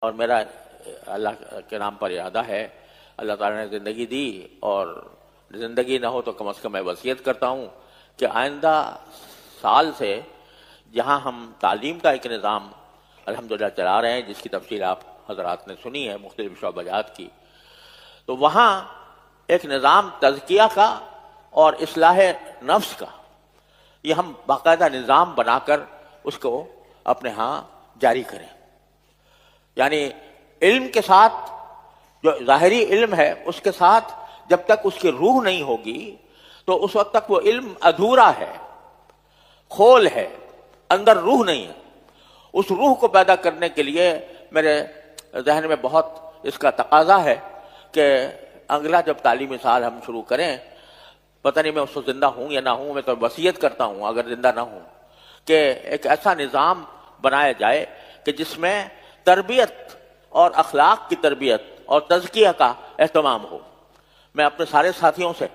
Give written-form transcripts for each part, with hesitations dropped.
اور میرا اللہ کے نام پر ارادہ ہے، اللہ تعالیٰ نے زندگی دی اور زندگی نہ ہو تو کم از کم میں وصیت کرتا ہوں کہ آئندہ سال سے جہاں ہم تعلیم کا ایک نظام الحمدللہ چلا رہے ہیں، جس کی تفصیل آپ حضرات نے سنی ہے مختلف شعبہ جات کی، تو وہاں ایک نظام تزکیہ کا اور اصلاح نفس کا یہ ہم باقاعدہ نظام بنا کر اس کو اپنے ہاں جاری کریں۔ یعنی علم کے ساتھ جو ظاہری علم ہے اس کے ساتھ جب تک اس کی روح نہیں ہوگی تو اس وقت تک وہ علم ادھورا ہے، کھول ہے، اندر روح نہیں ہے۔ اس روح کو پیدا کرنے کے لیے میرے ذہن میں بہت اس کا تقاضا ہے کہ اگلا جب تعلیمی سال ہم شروع کریں، پتہ نہیں میں اس کو زندہ ہوں یا نہ ہوں، میں تو وصیت کرتا ہوں اگر زندہ نہ ہوں کہ ایک ایسا نظام بنایا جائے کہ جس میں تربیت اور اخلاق کی تربیت اور تزکیہ کا اہتمام ہو۔ میں اپنے سارے ساتھیوں سے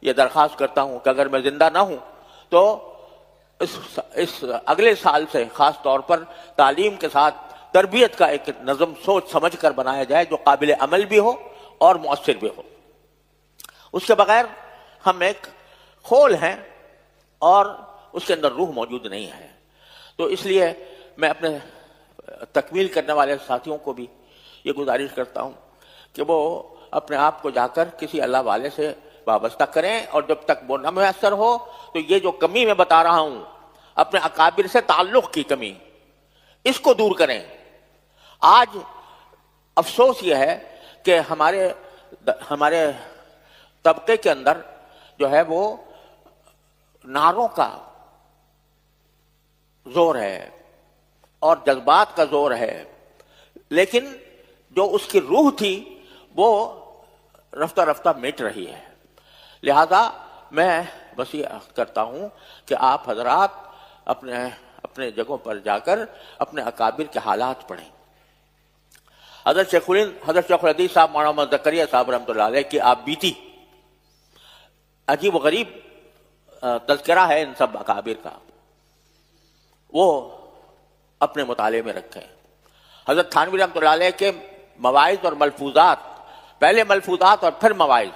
یہ درخواست کرتا ہوں کہ اگر میں زندہ نہ ہوں تو اس اگلے سال سے خاص طور پر تعلیم کے ساتھ تربیت کا ایک نظم سوچ سمجھ کر بنایا جائے جو قابل عمل بھی ہو اور مؤثر بھی ہو۔ اس کے بغیر ہم ایک کھول ہیں اور اس کے اندر روح موجود نہیں ہے۔ تو اس لیے میں اپنے تکمیل کرنے والے ساتھیوں کو بھی یہ گزارش کرتا ہوں کہ وہ اپنے آپ کو جا کر کسی اللہ والے سے وابستہ کریں، اور جب تک وہ نہ میسر ہو تو یہ جو کمی میں بتا رہا ہوں اپنے اکابر سے تعلق کی کمی، اس کو دور کریں۔ آج افسوس یہ ہے کہ ہمارے طبقے کے اندر جو ہے وہ نعروں کا زور ہے اور جذبات کا زور ہے، لیکن جو اس کی روح تھی وہ رفتہ رفتہ مٹ رہی ہے۔ لہذا میں وصیت کرتا ہوں کہ آپ حضرات اپنے جگہوں پر جا کر اپنے اکابر کے حالات پڑھیں۔ حضرت شیخ الحدیث صاحب مولانا محمد زکریا صاحب رحمۃ اللہ علیہ کی آپ بیتی عجیب و غریب تذکرہ ہے ان سب اکابر کا، وہ اپنے مطالعے میں رکھیں۔ حضرت تھانوی رحمۃ اللہ علیہ کے مواعظ اور ملفوظات، پہلے ملفوظات اور پھر مواعظ،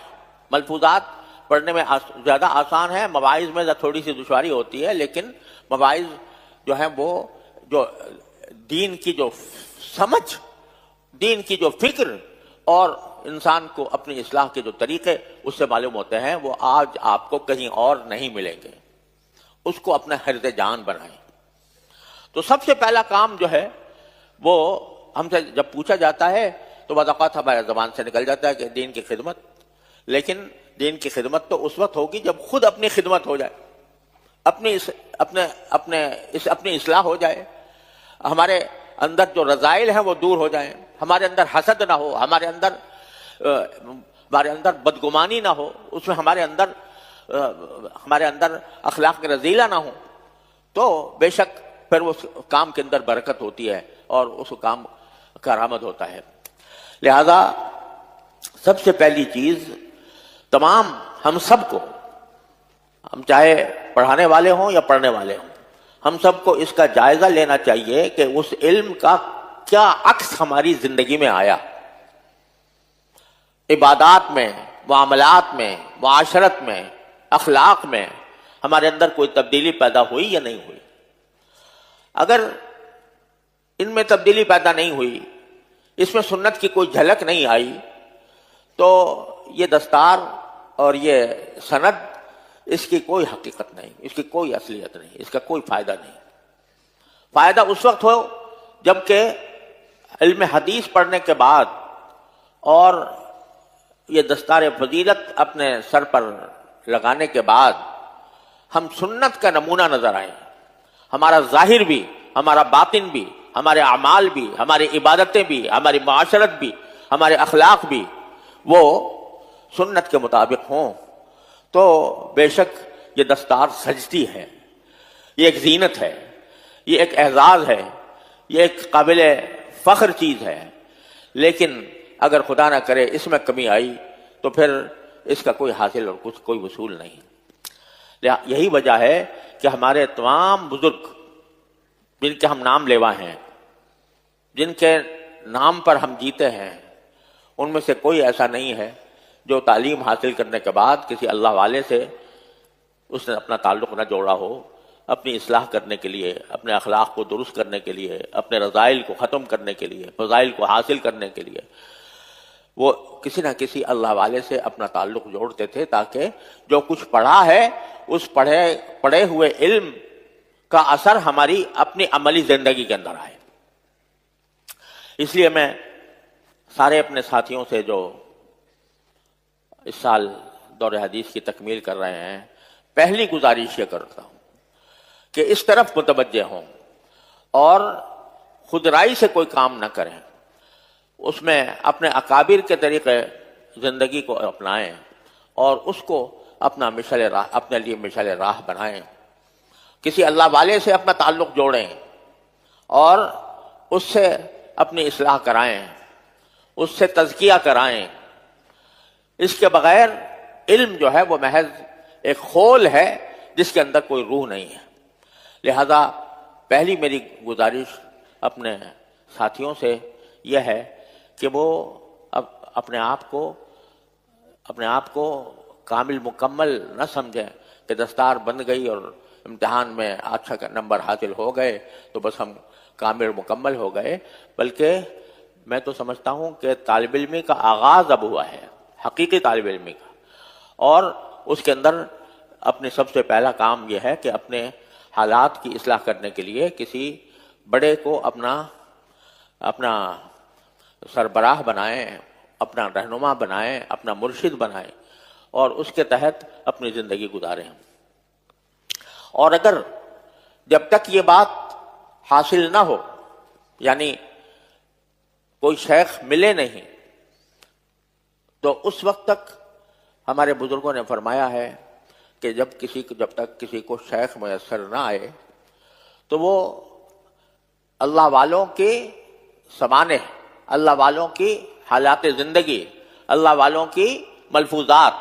ملفوظات پڑھنے میں زیادہ آسان ہے، مواعظ میں تھوڑی سی دشواری ہوتی ہے، لیکن مواعظ جو ہیں وہ جو دین کی جو سمجھ، دین کی جو فکر اور انسان کو اپنی اصلاح کے جو طریقے اس سے معلوم ہوتے ہیں، وہ آج آپ کو کہیں اور نہیں ملیں گے۔ اس کو اپنا حرز جان بنائیں۔ تو سب سے پہلا کام جو ہے وہ ہم سے جب پوچھا جاتا ہے تو بعض اوقات ہمارے زبان سے نکل جاتا ہے کہ دین کی خدمت، لیکن دین کی خدمت تو اس وقت ہوگی جب خود اپنی خدمت ہو جائے، اپنی اصلاح ہو جائے، ہمارے اندر جو رذائل ہیں وہ دور ہو جائیں، ہمارے اندر حسد نہ ہو، ہمارے اندر بدگمانی نہ ہو، اس میں ہمارے اندر اخلاق رذیلہ نہ ہو، تو بے شک پھر اس کام کے اندر برکت ہوتی ہے اور اس کام کارآمد ہوتا ہے۔ لہذا سب سے پہلی چیز تمام ہم سب کو، ہم چاہے پڑھانے والے ہوں یا پڑھنے والے ہوں، ہم سب کو اس کا جائزہ لینا چاہیے کہ اس علم کا کیا عکس ہماری زندگی میں آیا، عبادات میں، معاملات میں، معاشرت میں، اخلاق میں ہمارے اندر کوئی تبدیلی پیدا ہوئی یا نہیں ہوئی۔ اگر ان میں تبدیلی پیدا نہیں ہوئی، اس میں سنت کی کوئی جھلک نہیں آئی، تو یہ دستار اور یہ سند، اس کی کوئی حقیقت نہیں، اس کی کوئی اصلیت نہیں، اس کا کوئی فائدہ نہیں۔ فائدہ اس وقت ہو جب کہ علم حدیث پڑھنے کے بعد اور یہ دستار فضیلت اپنے سر پر لگانے کے بعد ہم سنت کا نمونہ نظر آئیں، ہمارا ظاہر بھی، ہمارا باطن بھی، ہمارے اعمال بھی، ہماری عبادتیں بھی، ہماری معاشرت بھی، ہمارے اخلاق بھی وہ سنت کے مطابق ہوں، تو بے شک یہ دستار سجتی ہے، یہ ایک زینت ہے، یہ ایک اعزاز ہے، یہ ایک قابل فخر چیز ہے۔ لیکن اگر خدا نہ کرے اس میں کمی آئی تو پھر اس کا کوئی حاصل اور کوئی وصول نہیں۔ یہی وجہ ہے کہ ہمارے تمام بزرگ جن کے ہم نام لیوا ہیں، جن کے نام پر ہم جیتے ہیں ان میں سے کوئی ایسا نہیں ہے جو تعلیم حاصل کرنے کے بعد کسی اللہ والے سے اس نے اپنا تعلق نہ جوڑا ہو، اپنی اصلاح کرنے کے لیے، اپنے اخلاق کو درست کرنے کے لیے، اپنے رذائل کو ختم کرنے کے لیے، فضائل کو حاصل کرنے کے لیے وہ کسی نہ کسی اللہ والے سے اپنا تعلق جوڑتے تھے، تاکہ جو کچھ پڑھا ہے اس پڑھے ہوئے علم کا اثر ہماری اپنی عملی زندگی کے اندر آئے۔ اس لیے میں سارے اپنے ساتھیوں سے جو اس سال دور حدیث کی تکمیل کر رہے ہیں، پہلی گزارش یہ کرتا ہوں کہ اس طرف متوجہ ہوں اور خودرائی سے کوئی کام نہ کریں، اس میں اپنے اکابر کے طریقے زندگی کو اپنائیں اور اس کو اپنے لیے مشعل راہ بنائیں، کسی اللہ والے سے اپنا تعلق جوڑیں اور اس سے اپنی اصلاح کرائیں، اس سے تزکیہ کرائیں۔ اس کے بغیر علم جو ہے وہ محض ایک خول ہے جس کے اندر کوئی روح نہیں ہے۔ لہذا پہلی میری گزارش اپنے ساتھیوں سے یہ ہے کہ وہ اپنے آپ کو کامل مکمل نہ سمجھیں کہ دستار بند گئی اور امتحان میں اچھا نمبر حاصل ہو گئے تو بس ہم کامل مکمل ہو گئے، بلکہ میں تو سمجھتا ہوں کہ طالب علمی کا آغاز اب ہوا ہے، حقیقی طالب علمی کا، اور اس کے اندر اپنے سب سے پہلا کام یہ ہے کہ اپنے حالات کی اصلاح کرنے کے لیے کسی بڑے کو اپنا سربراہ بنائیں، اپنا رہنما بنائیں، اپنا مرشد بنائیں اور اس کے تحت اپنی زندگی گزاریں۔ اور اگر جب تک یہ بات حاصل نہ ہو، یعنی کوئی شیخ ملے نہیں، تو اس وقت تک ہمارے بزرگوں نے فرمایا ہے کہ جب تک کسی کو شیخ میسر نہ آئے تو وہ اللہ والوں کے سمانے، اللہ والوں کی حالات زندگی، اللہ والوں کی ملفوظات،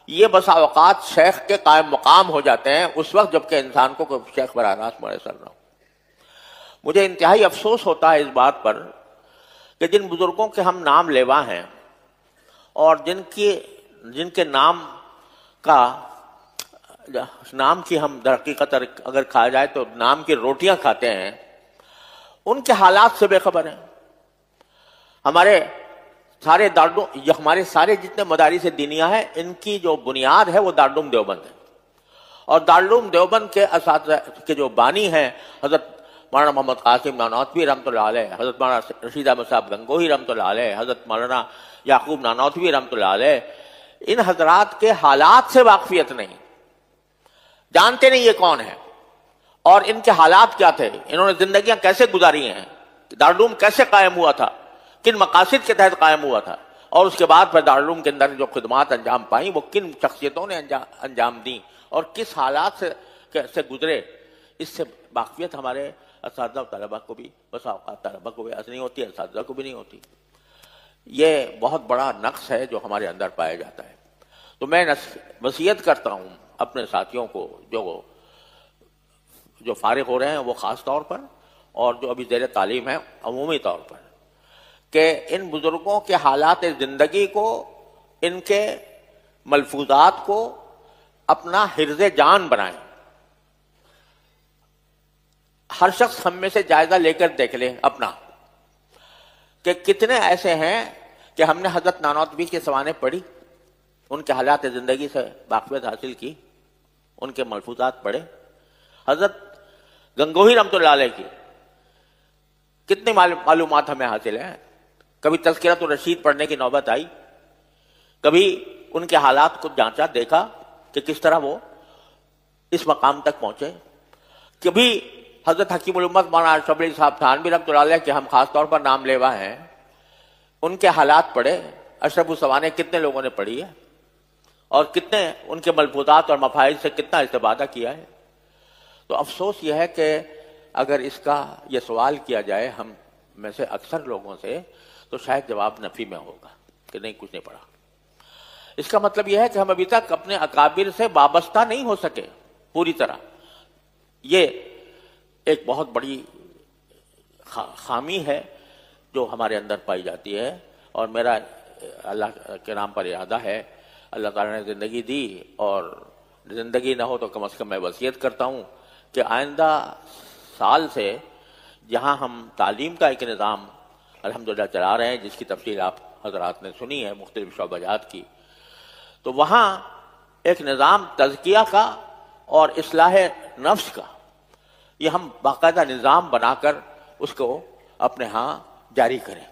یہ بسا اوقات شیخ کے قائم مقام ہو جاتے ہیں اس وقت جب کہ انسان کو کوئی شیخ براہ راست میسر نہ ہو۔ مجھے انتہائی افسوس ہوتا ہے اس بات پر کہ جن بزرگوں کے ہم نام لیوا ہیں اور جن کے نام کی ہم در حقیقت اگر کھا جائے تو نام کی روٹیاں کھاتے ہیں، ان کے حالات سے بے خبر ہیں۔ ہمارے سارے جتنے مدارس دینیہ ہیں ان کی جو بنیاد ہے وہ دارالعلوم دیوبند ہے، اور دارالعلوم دیوبند کے اساتذہ کے جو بانی ہیں حضرت مولانا محمد قاسم نانوتوی رحمۃ اللہ علیہ، حضرت مولانا رشید احمد صاحب گنگوہی رحمۃ اللہ علیہ، حضرت مولانا یعقوب نانوتوی رحمۃ اللہ علیہ، ان حضرات کے حالات سے واقفیت نہیں، جانتے نہیں یہ کون ہے اور ان کے حالات کیا تھے، انہوں نے زندگیاں کیسے گزاری ہیں، دارالعلوم کیسے قائم ہوا تھا، کن مقاصد کے تحت قائم ہوا تھا، اور اس کے بعد پھر دارالعلوم کے اندر جو خدمات انجام پائیں وہ کن شخصیتوں نے انجام دیں اور کس حالات سے گزرے، اس سے واقفیت ہمارے اساتذہ و طلبہ کو بھی بس اوقات طلبہ کو بھی نہیں ہوتی، اساتذہ کو بھی نہیں ہوتی۔ یہ بہت بڑا نقص ہے جو ہمارے اندر پایا جاتا ہے۔ تو میں وصیت کرتا ہوں اپنے ساتھیوں کو جو فارغ ہو رہے ہیں وہ خاص طور پر، اور جو ابھی زیر تعلیم ہے عمومی طور پر، کہ ان بزرگوں کے حالات زندگی کو، ان کے ملفوظات کو اپنا حرز جان بنائیں۔ ہر شخص ہم میں سے جائزہ لے کر دیکھ لے اپنا کہ کتنے ایسے ہیں کہ ہم نے حضرت نانوتوی کی سوانح پڑھی، ان کے حالات زندگی سے واقفیت حاصل کی، ان کے ملفوظات پڑھے، حضرت گنگوہی رحمۃ اللہ علیہ کی کتنی معلومات ہمیں حاصل ہیں۔ کبھی تذکرۃ الرشید پڑھنے کی نوبت آئی، کبھی ان کے حالات کو جانچا، دیکھا کہ کس طرح وہ اس مقام تک پہنچے، کبھی حضرت حکیم الامت مولانا اشرف علی صاحب تھانوی رحمۃ اللہ علیہ کے ہم خاص طور پر نام لیوا ہیں، ان کے حالات پڑھے، اشرف السوانح کتنے لوگوں نے پڑھی ہے اور کتنے ان کے ملفوظات اور مفاہیم سے کتنا استفادہ کیا ہے۔ تو افسوس یہ ہے کہ اگر اس کا یہ سوال کیا جائے ہم میں سے اکثر لوگوں سے تو شاید جواب نفی میں ہوگا کہ نہیں، کچھ نہیں پڑھا۔ اس کا مطلب یہ ہے کہ ہم ابھی تک اپنے اکابر سے وابستہ نہیں ہو سکے پوری طرح۔ یہ ایک بہت بڑی خامی ہے جو ہمارے اندر پائی جاتی ہے. اور میرا اللہ کے نام پر ارادہ ہے، اللہ تعالیٰ نے زندگی دی اور زندگی نہ ہو تو کم از کم میں وصیت کرتا ہوں کہ آئندہ سال سے جہاں ہم تعلیم کا ایک نظام الحمدللہ چلا رہے ہیں، جس کی تفصیل آپ حضرات نے سنی ہے مختلف شعبہ جات کی، تو وہاں ایک نظام تزکیہ کا اور اصلاح نفس کا یہ ہم باقاعدہ نظام بنا کر اس کو اپنے ہاں جاری کریں.